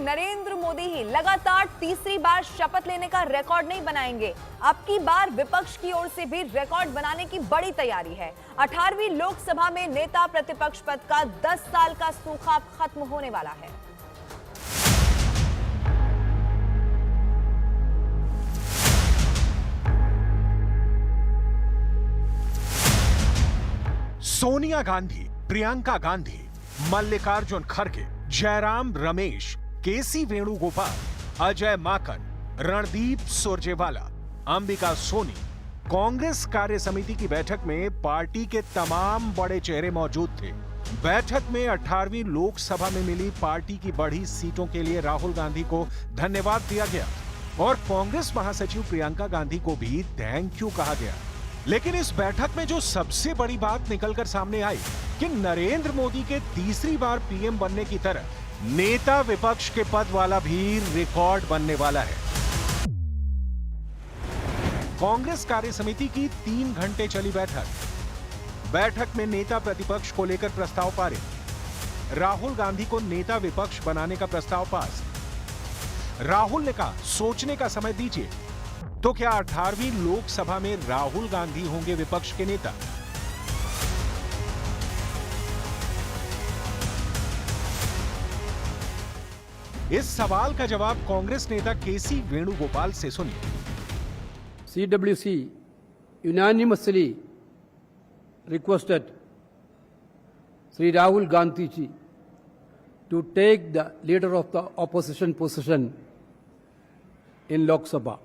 नरेंद्र मोदी ही लगातार तीसरी बार शपथ लेने का रिकॉर्ड नहीं बनाएंगे। अब की बार विपक्ष की ओर से भी रिकॉर्ड बनाने की बड़ी तैयारी है। 18वीं लोकसभा में नेता प्रतिपक्ष पद का 10 साल का सूखा खत्म होने वाला है। सोनिया गांधी, प्रियंका गांधी, मल्लिकार्जुन खड़गे, जयराम रमेश, केसी वेणुगोपाल, अजय माकन, रणदीप सुरजेवाला, अंबिका सोनी। कांग्रेस कार्य समिति की बैठक में पार्टी के तमाम बड़े चेहरे मौजूद थे। बैठक में 18वीं लोकसभा में मिली पार्टी की बढ़ी सीटों के लिए राहुल गांधी को धन्यवाद दिया गया और कांग्रेस महासचिव प्रियंका गांधी को भी थैंक यू कहा गया। लेकिन इस बैठक में जो सबसे बड़ी बात निकलकर सामने आई कि नरेंद्र मोदी के तीसरी बार पीएम बनने की तरह नेता विपक्ष के पद वाला भी रिकॉर्ड बनने वाला है। कांग्रेस कार्य समिति की 3 घंटे चली बैठक में नेता प्रतिपक्ष को लेकर प्रस्ताव पारित। राहुल गांधी को नेता विपक्ष बनाने का प्रस्ताव पास। राहुल ने कहा, सोचने का समय दीजिए। तो क्या 18वीं लोकसभा में राहुल गांधी होंगे विपक्ष के नेता? इस सवाल का जवाब कांग्रेस नेता केसी वेणुगोपाल से सुनिए। CWC unanimously requested Sri Rahul Gandhi ji to take the leader of the opposition position in Lok Sabha.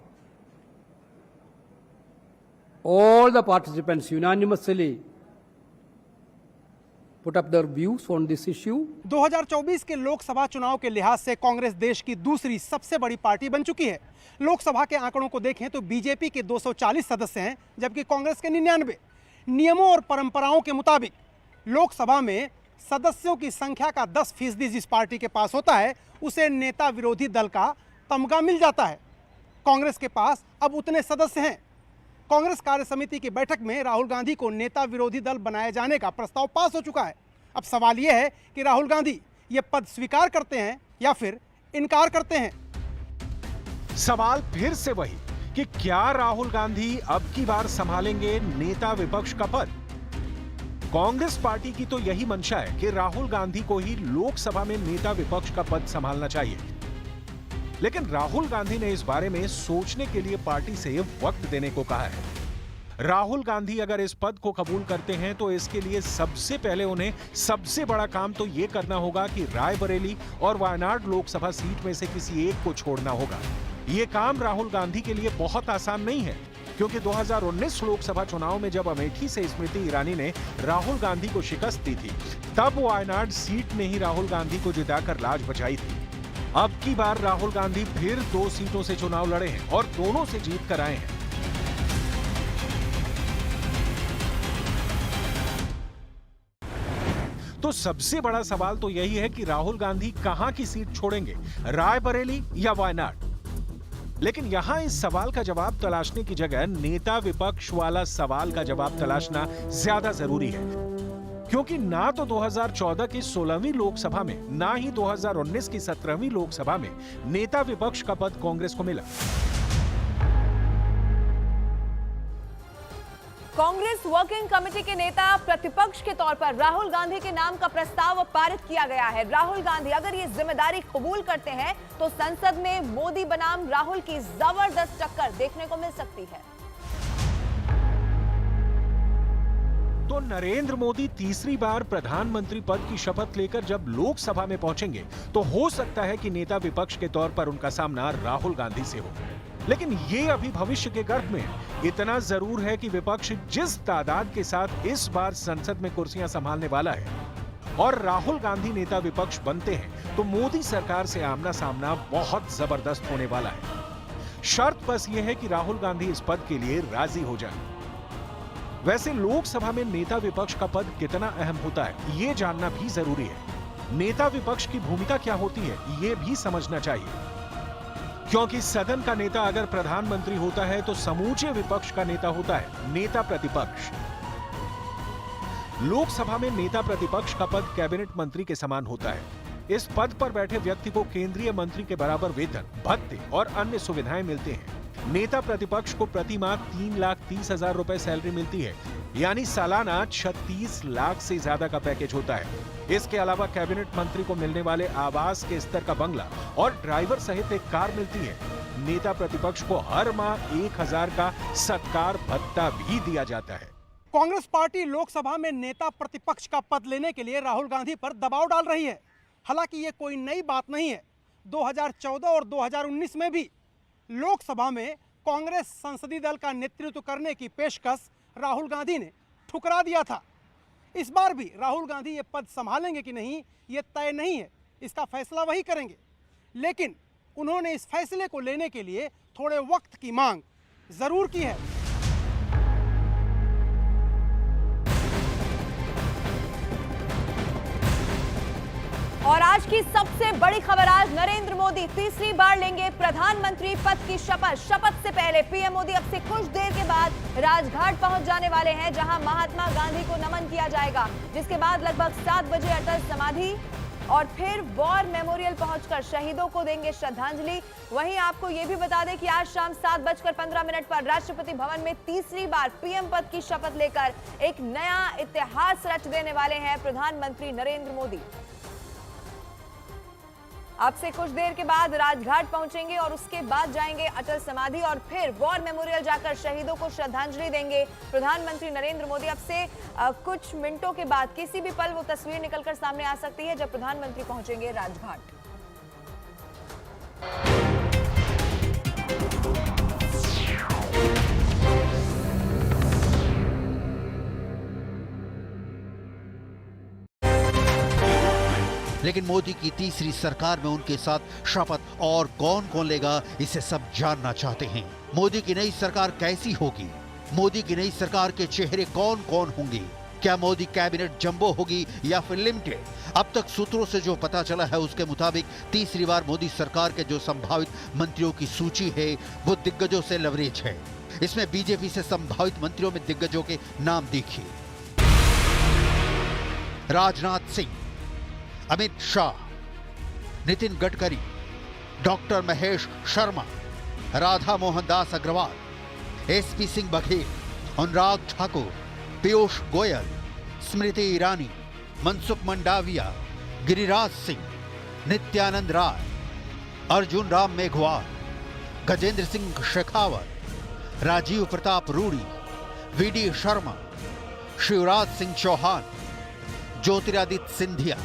All the participants unanimously put up their views on this issue. 2024 के लोकसभा चुनाव के लिहाज से कांग्रेस देश की दूसरी सबसे बड़ी पार्टी बन चुकी है। लोकसभा के आंकड़ों को देखें तो बीजेपी के 240 सदस्य हैं, जबकि कांग्रेस के 99। नियमों और परंपराओं के मुताबिक लोकसभा में सदस्यों की संख्या का 10% जिस पार्टी के पास होता है, उसे नेता विरोधी दल का तमगा मिल जाता है। कांग्रेस के पास अब उतने सदस्य हैं। कांग्रेस कार्य समिति की बैठक में राहुल गांधी को नेता विरोधी दल बनाए जाने का प्रस्ताव पास हो चुका है। अब सवाल यह है कि राहुल गांधी ये पद स्वीकार करते हैं या फिर इनकार करते हैं। सवाल फिर से वही कि क्या राहुल गांधी अब की बार संभालेंगे नेता विपक्ष का पद? कांग्रेस पार्टी की तो यही मंशा है कि राहुल गांधी को ही लोकसभा में नेता विपक्ष का पद संभालना चाहिए। लेकिन राहुल गांधी ने इस बारे में सोचने के लिए पार्टी से वक्त देने को कहा है। राहुल गांधी अगर इस पद को कबूल करते हैं तो इसके लिए सबसे पहले उन्हें सबसे बड़ा काम तो यह करना होगा कि रायबरेली और वायनाड लोकसभा सीट में से किसी एक को छोड़ना होगा। यह काम राहुल गांधी के लिए बहुत आसान नहीं है, क्योंकि 2019 लोकसभा चुनाव में जब अमेठी से स्मृति ईरानी ने राहुल गांधी को शिकस्त दी थी, तब वायनाड सीट में ही राहुल गांधी को जिताकर लाज बचाई थी। अब की बार राहुल गांधी फिर 2 सीटों से चुनाव लड़े हैं और दोनों से जीत कर आए हैं। तो सबसे बड़ा सवाल तो यही है कि राहुल गांधी कहां की सीट छोड़ेंगे, रायबरेली या वायनाड? लेकिन यहां इस सवाल का जवाब तलाशने की जगह नेता विपक्ष वाला सवाल का जवाब तलाशना ज्यादा जरूरी है, क्योंकि ना तो 2014 की 16वीं लोकसभा में, ना ही 2019 की 17वीं लोकसभा में नेता विपक्ष का पद कांग्रेस को मिला। कांग्रेस वर्किंग कमेटी के नेता प्रतिपक्ष के तौर पर राहुल गांधी के नाम का प्रस्ताव पारित किया गया है। राहुल गांधी अगर ये जिम्मेदारी कबूल करते हैं तो संसद में मोदी बनाम राहुल की जबरदस्त टक्कर देखने को मिल सकती है। तो नरेंद्र मोदी तीसरी बार प्रधानमंत्री पद की शपथ लेकर जब लोकसभा में पहुंचेंगे तो हो सकता है कि नेता विपक्ष के तौर पर उनका सामना राहुल गांधी से हो। लेकिन ये अभी भविष्य के गर्भ में। इतना जरूर है कि विपक्ष जिस तादाद के साथ इस बार संसद में कुर्सियां संभालने वाला है और राहुल गांधी नेता विपक्ष बनते हैं तो मोदी सरकार से आमना सामना बहुत जबरदस्त होने वाला है। शर्त बस यह है कि राहुल गांधी इस पद के लिए राजी हो जाए। वैसे लोकसभा में नेता विपक्ष का पद कितना अहम होता है, ये जानना भी जरूरी है। नेता विपक्ष की भूमिका क्या होती है, ये भी समझना चाहिए, क्योंकि सदन का नेता अगर प्रधानमंत्री होता है तो समूचे विपक्ष का नेता होता है नेता प्रतिपक्ष। लोकसभा में नेता प्रतिपक्ष का पद कैबिनेट मंत्री के समान होता है। इस पद पर बैठे व्यक्ति को केंद्रीय मंत्री के बराबर वेतन, भत्ते और अन्य सुविधाएं मिलते हैं। नेता प्रतिपक्ष को प्रति माह 3,30,000 रुपए सैलरी मिलती है, यानी सालाना 36 लाख से ज्यादा का पैकेज होता है। इसके अलावा कैबिनेट मंत्री को मिलने वाले आवास के स्तर का बंगला और ड्राइवर सहित एक कार मिलती है। नेता प्रतिपक्ष को हर माह 1,000 का सत्कार भत्ता भी दिया जाता है। कांग्रेस पार्टी लोकसभा में नेता प्रतिपक्ष का पद लेने के लिए राहुल गांधी पर दबाव डाल रही है। हालांकि ये कोई नई बात नहीं है। 2014 और 2019 में भी लोकसभा में कांग्रेस संसदीय दल का नेतृत्व करने की पेशकश राहुल गांधी ने ठुकरा दिया था। इस बार भी राहुल गांधी ये पद संभालेंगे कि नहीं, ये तय नहीं है। इसका फैसला वही करेंगे। लेकिन उन्होंने इस फैसले को लेने के लिए थोड़े वक्त की मांग जरूर की है। और आज की सबसे बड़ी खबर, आज नरेंद्र मोदी तीसरी बार लेंगे प्रधानमंत्री पद की शपथ। शपथ से पहले पीएम मोदी अब से कुछ देर के बाद राजघाट पहुंच जाने वाले हैं, जहां महात्मा गांधी को नमन किया जाएगा, जिसके बाद लगभग 7 बजे अटल समाधि और फिर वॉर मेमोरियल पहुंचकर शहीदों को देंगे श्रद्धांजलि। वहीं आपको यह भी बता दें कि आज शाम 7:15 पर राष्ट्रपति भवन में तीसरी बार पीएम पद की शपथ लेकर एक नया इतिहास रच देने वाले हैं प्रधानमंत्री नरेंद्र मोदी। अब से कुछ देर के बाद राजघाट पहुंचेंगे और उसके बाद जाएंगे अटल समाधि और फिर वॉर मेमोरियल जाकर शहीदों को श्रद्धांजलि देंगे प्रधानमंत्री नरेंद्र मोदी। अब से कुछ मिनटों के बाद किसी भी पल वो तस्वीर निकलकर सामने आ सकती है जब प्रधानमंत्री पहुंचेंगे राजघाट। लेकिन मोदी की तीसरी सरकार में उनके साथ शपथ और कौन कौन लेगा, इसे सब जानना चाहते हैं। मोदी की नई सरकार कैसी होगी? मोदी की नई सरकार के चेहरे कौन कौन होंगे? क्या मोदी कैबिनेट जंबो होगी या फिर लिमिटेड? अब तक सूत्रों से जो पता चला है उसके मुताबिक तीसरी बार मोदी सरकार के जो संभावित मंत्रियों की सूची है वो दिग्गजों से लवरेज है। इसमें बीजेपी से संभावित मंत्रियों में दिग्गजों के नाम देखिए। Rajnath Singh, Amit Shah, Nitin Gadkari, doctor Mahesh Sharma, Radha Mohan Das Agarwal, SP Singh Baghel, Anurag Thakur, Piyush Goyal, Smriti Irani, Mansukh Mandaviya, Giriraj Singh, Nityanand Rai, Arjun Ram Meghwal, Gajendra Singh Shekhawat, Rajiv Pratap Rudy, VD Sharma, Shivraj Singh Chauhan, Jyotiraditya Scindia,